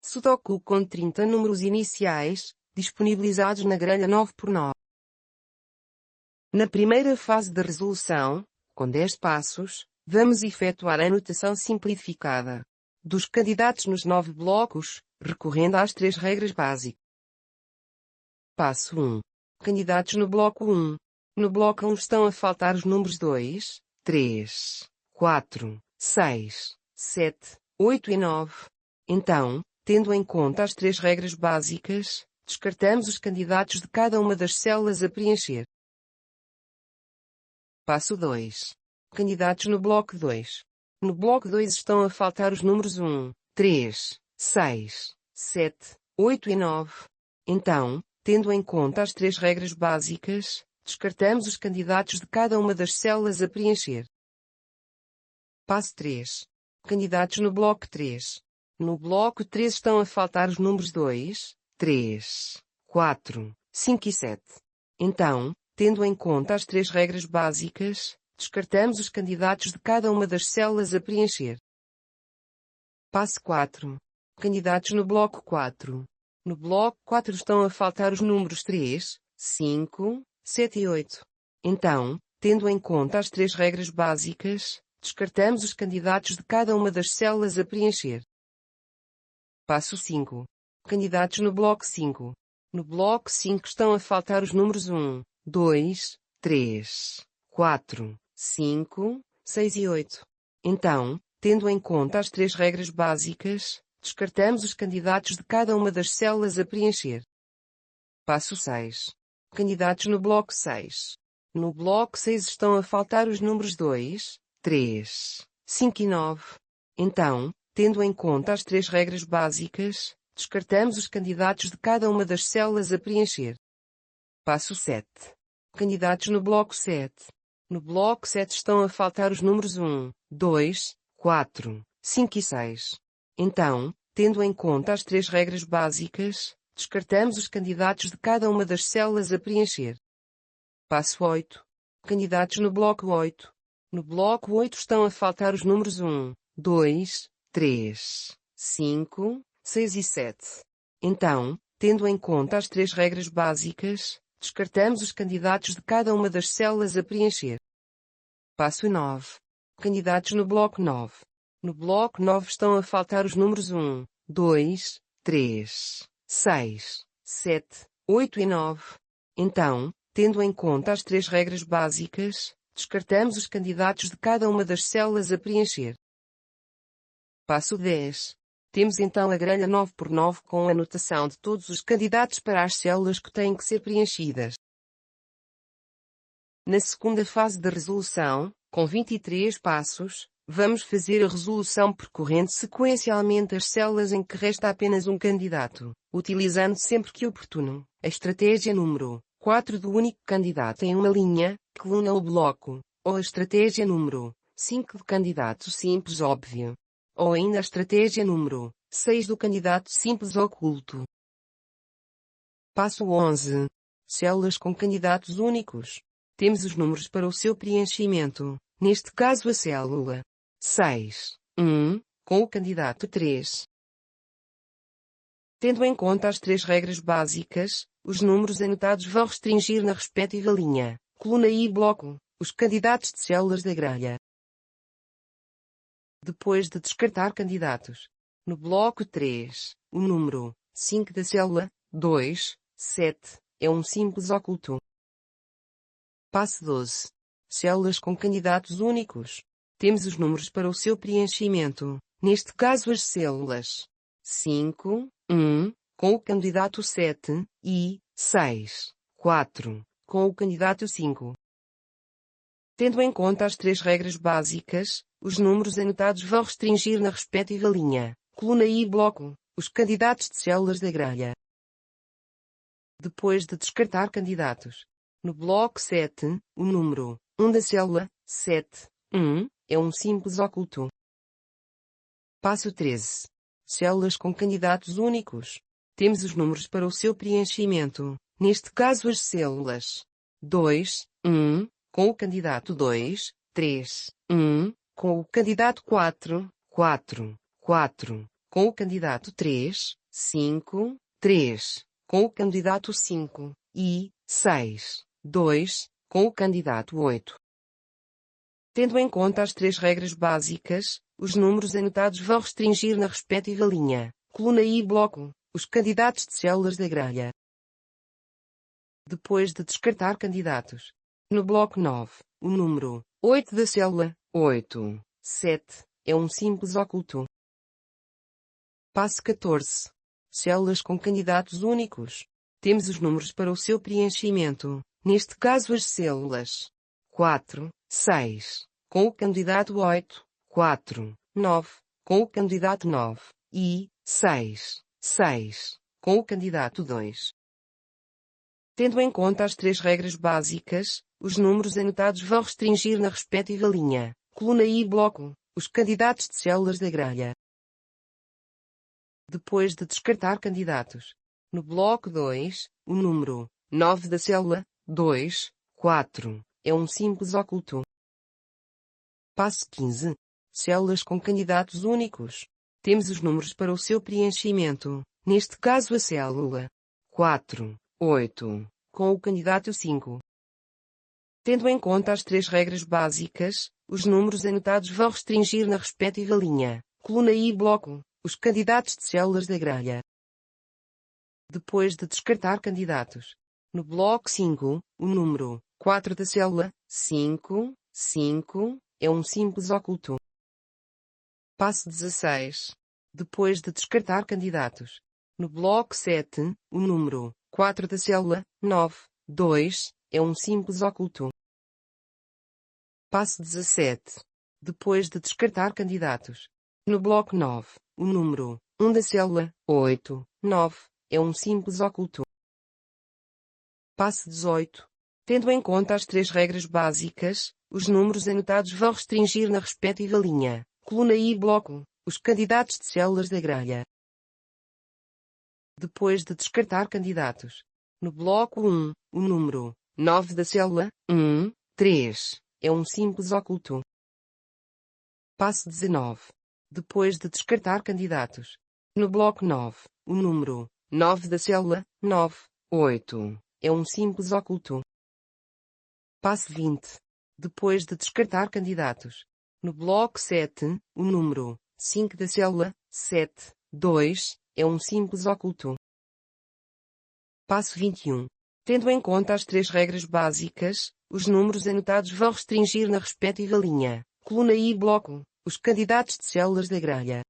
Sudoku com 30 números iniciais, disponibilizados na grelha 9x9. Na primeira fase da resolução, com 10 passos, vamos efetuar a anotação simplificada dos candidatos nos 9 blocos, recorrendo às 3 regras básicas. Passo 1. Candidatos no bloco 1. No bloco 1 estão a faltar os números 2, 3, 4, 6, 7, 8 e 9. Então, tendo em conta as 3 regras básicas, descartamos os candidatos de cada uma das células a preencher. Passo 2. Candidatos no bloco 2. No bloco 2 estão a faltar os números 1, 3, 6, 7, 8 e 9. Então, tendo em conta as 3 regras básicas, descartamos os candidatos de cada uma das células a preencher. Passo 3. Candidatos no bloco 3. No bloco 3 estão a faltar os números 2, 3, 4, 5 e 7. Então, tendo em conta as 3 regras básicas, descartamos os candidatos de cada uma das células a preencher. Passo 4. Candidatos no bloco 4. No bloco 4 estão a faltar os números 3, 5, 7 e 8. Então, tendo em conta as 3 regras básicas, descartamos os candidatos de cada uma das células a preencher. Passo 5. Candidatos no bloco 5. No bloco 5 estão a faltar os números 1, 2, 3, 4, 5, 6 e 8. Então, tendo em conta as 3 regras básicas, descartamos os candidatos de cada uma das células a preencher. Passo 6. Candidatos no bloco 6. No bloco 6 estão a faltar os números 2, 3, 5 e 9. Então, tendo em conta as 3 regras básicas, descartamos os candidatos de cada uma das células a preencher. Passo 7. Candidatos no bloco 7. No bloco 7 estão a faltar os números 1, 2, 4, 5 e 6. Então, tendo em conta as 3 regras básicas, descartamos os candidatos de cada uma das células a preencher. Passo 8. Candidatos no bloco 8. No bloco 8 estão a faltar os números 1, 2, 3, 5, 6 e 7. Então, tendo em conta as 3 regras básicas, descartamos os candidatos de cada uma das células a preencher. Passo 9. Candidatos no bloco 9. No bloco 9 estão a faltar os números 1, 2, 3, 6, 7, 8 e 9. Então, tendo em conta as 3 regras básicas, descartamos os candidatos de cada uma das células a preencher. Passo 10. Temos então a grelha 9x9 com a anotação de todos os candidatos para as células que têm que ser preenchidas. Na segunda fase da resolução, com 23 passos, vamos fazer a resolução percorrendo sequencialmente as células em que resta apenas um candidato, utilizando sempre que oportuno a estratégia número 4 do único candidato em uma linha, coluna ou bloco, ou a estratégia número 5 do candidato simples óbvio, ou ainda a estratégia número 6 do candidato simples oculto. Passo 11. Células com candidatos únicos. Temos os números para o seu preenchimento, neste caso a célula 6, 1, com o candidato 3. Tendo em conta as 3 regras básicas, os números anotados vão restringir na respectiva linha, coluna e bloco, os candidatos de células da grelha. Depois de descartar candidatos, no bloco 3, o número 5 da célula 2, 7, é um simples oculto. Passo 12. Células com candidatos únicos. Temos os números para o seu preenchimento, neste caso as células 5, 1, com o candidato 7, e 6, 4, com o candidato 5. Tendo em conta as 3 regras básicas, os números anotados vão restringir na respectiva linha, coluna e bloco, os candidatos de células da grelha. Depois de descartar candidatos, no bloco 7, o número 1 da célula 7, 1, é um simples oculto. Passo 13. Células com candidatos únicos. Temos os números para o seu preenchimento, neste caso as células 2, 1, com o candidato 2, 3, 1, com o candidato 4, 4, 4, com o candidato 3, 5, 3, com o candidato 5, e 6, 2, com o candidato 8. Tendo em conta as três regras básicas, os números anotados vão restringir na respectiva linha, coluna e bloco, os candidatos de células da grelha. Depois de descartar candidatos. No bloco 9, o número 8 da célula 8, 7, é um simples oculto. Passo 14. Células com candidatos únicos. Temos os números para o seu preenchimento, neste caso as células 4, 6, com o candidato 8, 4, 9, com o candidato 9, e 6, 6, com o candidato 2. Tendo em conta as três regras básicas, os números anotados vão restringir na respectiva linha, coluna e bloco, os candidatos de células da grelha. Depois de descartar candidatos. No bloco 2, o número 9 da célula 2, 4, é um simples oculto. Passo 15. Células com candidatos únicos. Temos os números para o seu preenchimento, neste caso a célula 4, 8, com o candidato 5. Tendo em conta as três regras básicas, os números anotados vão restringir na respectiva linha, coluna e bloco, os candidatos de células da grelha. Depois de descartar candidatos. No bloco 5, o número 4 da célula 5, 5, é um simples oculto. Passo 16. Depois de descartar candidatos. No bloco 7, o número 4 da célula 9, 2, é um simples oculto. Passo 17. Depois de descartar candidatos. No bloco 9, o número 1 da célula 8, 9, é um simples oculto. Passo 18. Tendo em conta as três regras básicas, os números anotados vão restringir na respectiva linha, coluna e bloco, os candidatos de células da grelha. Depois de descartar candidatos. No bloco 1, o número 9 da célula 1, 3, é um simples oculto. Passo 19. Depois de descartar candidatos. No bloco 9, o número 9 da célula 9, 8, é um simples oculto. Passo 20. Depois de descartar candidatos. No bloco 7, o número 5 da célula 7, 2, é um simples oculto. Passo 21. Tendo em conta as três regras básicas, os números anotados vão restringir na respectiva linha, coluna e bloco, os candidatos de células da grelha.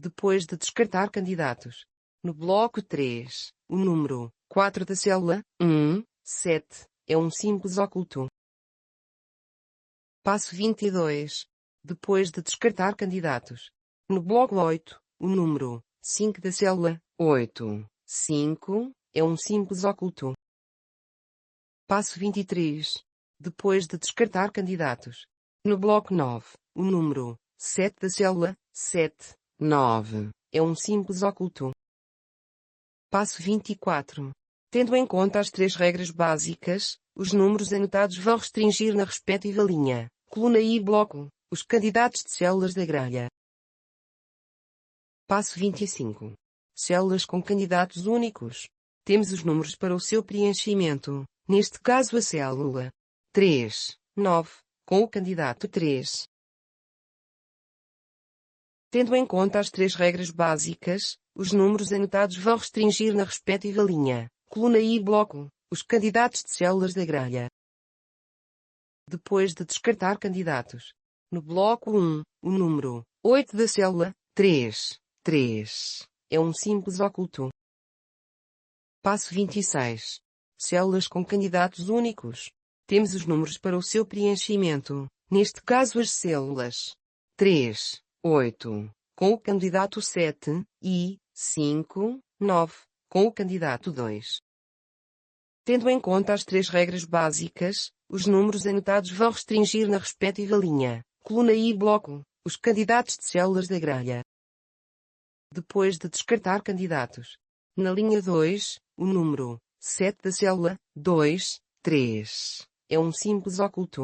Depois de descartar candidatos. No bloco 3, o número 4 da célula 1, 7, é um simples oculto. Passo 22. Depois de descartar candidatos. No bloco 8, o número 5 da célula 8, 5, é um simples oculto. Passo 23. Depois de descartar candidatos. No bloco 9, o número 7 da célula 7, 9, é um simples oculto. Passo 24. Tendo em conta as três regras básicas, os números anotados vão restringir na respectiva linha, coluna e bloco, os candidatos de células da grelha. Passo 25. Células com candidatos únicos. Temos os números para o seu preenchimento, neste caso a célula 3, 9, com o candidato 3. Tendo em conta as três regras básicas, os números anotados vão restringir na respectiva linha, coluna e bloco, os candidatos de células da grelha. Depois de descartar candidatos. No bloco 1, o número 8 da célula 3, 3, é um simples oculto. Passo 26. Células com candidatos únicos. Temos os números para o seu preenchimento, neste caso as células 3, 8, com o candidato 7, e 5, 9, com o candidato 2. Tendo em conta as três regras básicas, os números anotados vão restringir na respectiva linha, coluna e bloco, os candidatos de células da grelha. Depois de descartar candidatos. Na linha 2, o número 7 da célula 2, 3, é um simples oculto.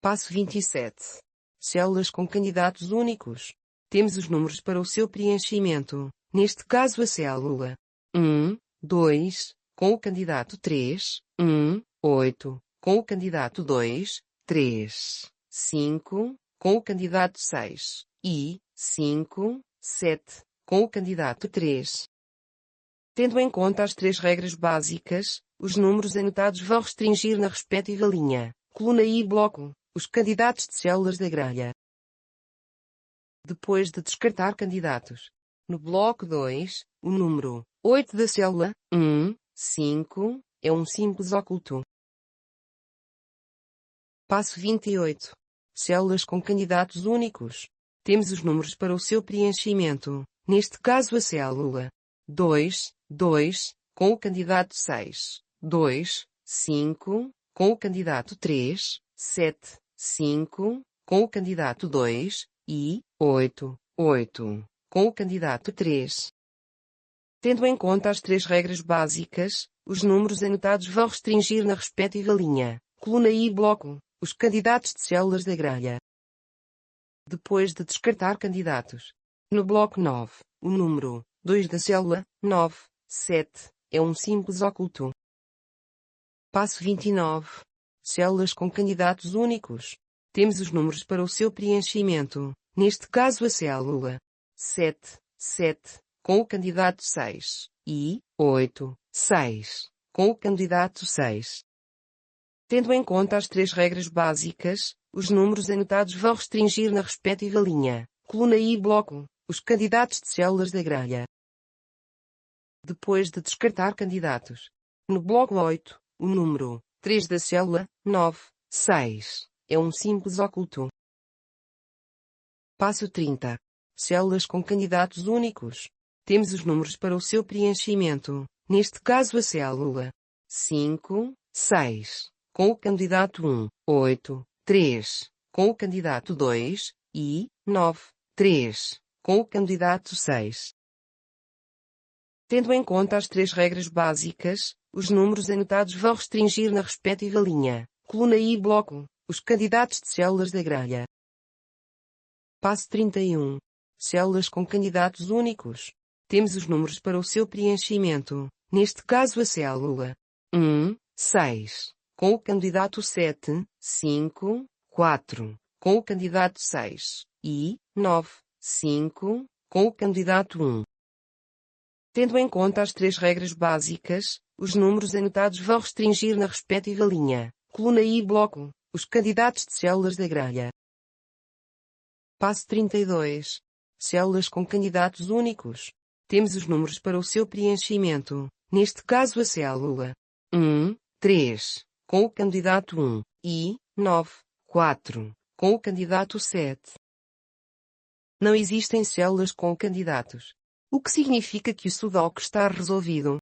Passo 27. Células com candidatos únicos. Temos os números para o seu preenchimento, neste caso a célula 1, 2, com o candidato 3, 1, 8, com o candidato 2, 3, 5, com o candidato 6, e 5, 7, com o candidato 3. Tendo em conta as três regras básicas, os números anotados vão restringir na respectiva linha, coluna e bloco, os candidatos de células da grelha. Depois de descartar candidatos, no bloco 2, o número 8 da célula 1, 5, é um simples oculto. Passo 28. Células com candidatos únicos. Temos os números para o seu preenchimento, neste caso a célula 2, 2, com o candidato 6, 2, 5, com o candidato 3, 7, 5, com o candidato 2, e 8, 8, com o candidato 3. Tendo em conta as três regras básicas, os números anotados vão restringir na respectiva linha, coluna e bloco, os candidatos de células da grelha. Depois de descartar candidatos, no bloco 9, o número 2 da célula 9, 7, é um simples oculto. Passo 29. Células com candidatos únicos. Temos os números para o seu preenchimento, neste caso a célula 7, 7, com o candidato 6, e 8, 6, com o candidato 6. Tendo em conta as três regras básicas, os números anotados vão restringir na respectiva linha, coluna e bloco, os candidatos de células da grelha. Depois de descartar candidatos, no bloco 8, o número 3 da célula 9, 6, é um simples oculto. Passo 30. Células com candidatos únicos. Temos os números para o seu preenchimento, neste caso a célula 5, 6, com o candidato 1, 8, 3, com o candidato 2, e 9, 3, com o candidato 6. Tendo em conta as três regras básicas, os números anotados vão restringir na respectiva linha, coluna e bloco, os candidatos de células da grelha. Passo 31. Células com candidatos únicos. Temos os números para o seu preenchimento, neste caso a célula 1, 6, com o candidato 7, 5, 4, com o candidato 6, e 9, 5, com o candidato 1. Tendo em conta as três regras básicas, os números anotados vão restringir na respectiva linha, coluna e bloco, os candidatos de células da grelha. Passo 32. Células com candidatos únicos. Temos os números para o seu preenchimento, neste caso a célula 1, 3, com o candidato 1, e 9, 4, com o candidato 7. Não existem células com candidatos, o que significa que o sudoku está resolvido.